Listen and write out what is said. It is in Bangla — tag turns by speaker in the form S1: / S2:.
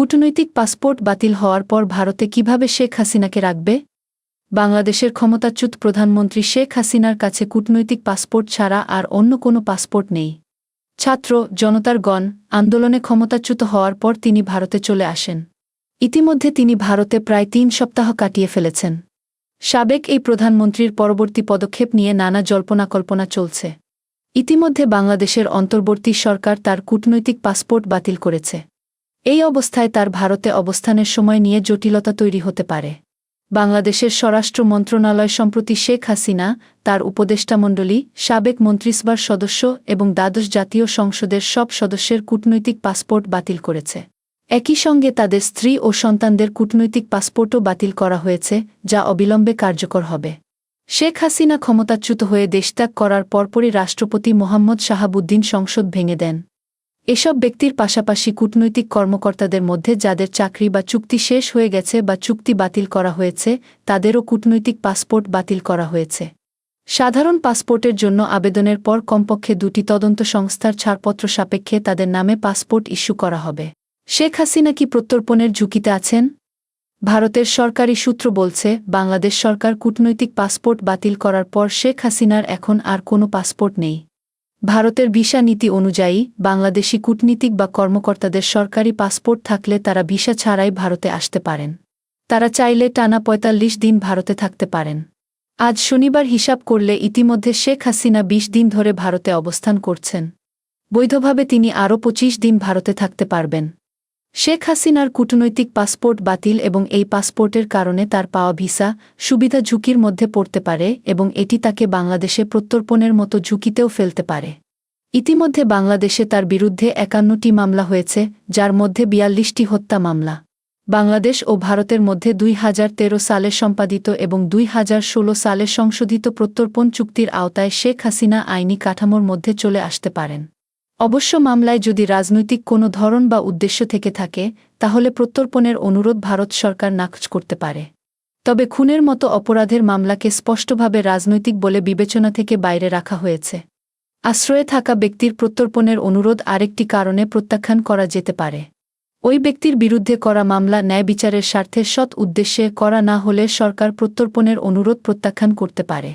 S1: কূটনৈতিক পাসপোর্ট বাতিল হওয়ার পর ভারতে কিভাবে শেখ হাসিনাকে রাখবে? বাংলাদেশের ক্ষমতাচ্যুত প্রধানমন্ত্রী শেখ হাসিনার কাছে কূটনৈতিক পাসপোর্ট ছাড়া আর অন্য কোনো পাসপোর্ট নেই। ছাত্র জনতার গণ আন্দোলনে ক্ষমতাচ্যুত হওয়ার পর তিনি ভারতে চলে আসেন। ইতিমধ্যে তিনি ভারতে প্রায় ৩ সপ্তাহ কাটিয়ে ফেলেছেন। সাবেক এই প্রধানমন্ত্রীর পরবর্তী পদক্ষেপ নিয়ে নানা জল্পনা-কল্পনা চলছে। ইতিমধ্যে বাংলাদেশের অন্তর্বর্তী সরকার তার কূটনৈতিক পাসপোর্ট বাতিল করেছে। এই অবস্থায় তার ভারতে অবস্থানের সময় নিয়ে জটিলতা তৈরি হতে পারে। বাংলাদেশের স্বরাষ্ট্র মন্ত্রণালয় সম্প্রতি শেখ হাসিনা, তার উপদেষ্টামণ্ডলী, সাবেক মন্ত্রিসভার সদস্য এবং দ্বাদশ জাতীয় সংসদের সব সদস্যের কূটনৈতিক পাসপোর্ট বাতিল করেছে। একই সঙ্গে তাদের স্ত্রী ও সন্তানদের কূটনৈতিক পাসপোর্টও বাতিল করা হয়েছে, যা অবিলম্বে কার্যকর হবে। শেখ হাসিনা ক্ষমতাচ্যুত হয়ে দেশত্যাগ করার পরপরই রাষ্ট্রপতি মোহাম্মদ শাহাবুদ্দিন সংসদ ভেঙে দেন। এসব ব্যক্তির পাশাপাশি কূটনৈতিক কর্মকর্তাদের মধ্যে যাদের চাকরি বা চুক্তি শেষ হয়ে গেছে বা চুক্তি বাতিল করা হয়েছে, তাদেরও কূটনৈতিক পাসপোর্ট বাতিল করা হয়েছে। সাধারণ পাসপোর্টের জন্য আবেদনের পর কমপক্ষে 2টি তদন্ত সংস্থার ছাড়পত্র সাপেক্ষে তাদের নামে পাসপোর্ট ইস্যু করা হবে। শেখ হাসিনা কি প্রত্যর্পণের ঝুঁকিতে আছেন? ভারতের সরকারি সূত্র বলছে, বাংলাদেশ সরকার কূটনৈতিক পাসপোর্ট বাতিল করার পর শেখ হাসিনার এখন আর কোনো পাসপোর্ট নেই। ভারতের ভিসা নীতি অনুযায়ী বাংলাদেশি কূটনীতিক বা কর্মকর্তাদের সরকারি পাসপোর্ট থাকলে তারা ভিসা ছাড়াই ভারতে আসতে পারেন। তারা চাইলে টানা ৪৫ দিন ভারতে থাকতে পারেন। আজ শনিবার হিসাব করলে ইতিমধ্যে শেখ হাসিনা ২০ দিন ধরে ভারতে অবস্থান করছেন। বৈধভাবে তিনি আরও ২৫ দিন ভারতে থাকতে পারবেন। শেখ হাসিনার কূটনৈতিক পাসপোর্ট বাতিল এবং এই পাসপোর্টের কারণে তার পাওয়া ভিসা সুবিধা ঝুঁকির মধ্যে পড়তে পারে এবং এটি তাকে বাংলাদেশে প্রত্যর্পণের মতো ঝুঁকিতেও ফেলতে পারে। ইতিমধ্যে বাংলাদেশে তার বিরুদ্ধে ৫১টি মামলা হয়েছে, যার মধ্যে ৪২টি হত্যা মামলা। বাংলাদেশ ও ভারতের মধ্যে ২০১৩ সালে সম্পাদিত এবং ২০১৬ সালে সংশোধিত প্রত্যর্পণ চুক্তির আওতায় শেখ হাসিনা আইনি কাঠামোর মধ্যে চলে আসতে পারেন। অবশ্য মামলায় যদি রাজনৈতিক কোনো ধরন বা উদ্দেশ্য থেকে থাকে, তাহলে প্রত্যর্পণের অনুরোধ ভারত সরকার নাকচ করতে পারে। তবে খুনের মতো অপরাধের মামলাকে স্পষ্টভাবে রাজনৈতিক বলে বিবেচনা থেকে বাইরে রাখা হয়েছে। আশ্রয়ে থাকা ব্যক্তির প্রত্যর্পণের অনুরোধ আরেকটি কারণে প্রত্যাখ্যান করা যেতে পারে। ওই ব্যক্তির বিরুদ্ধে করা মামলা ন্যায় বিচারের স্বার্থে সৎ উদ্দেশ্যে করা না হলে সরকার প্রত্যর্পণের অনুরোধ প্রত্যাখ্যান করতে পারে।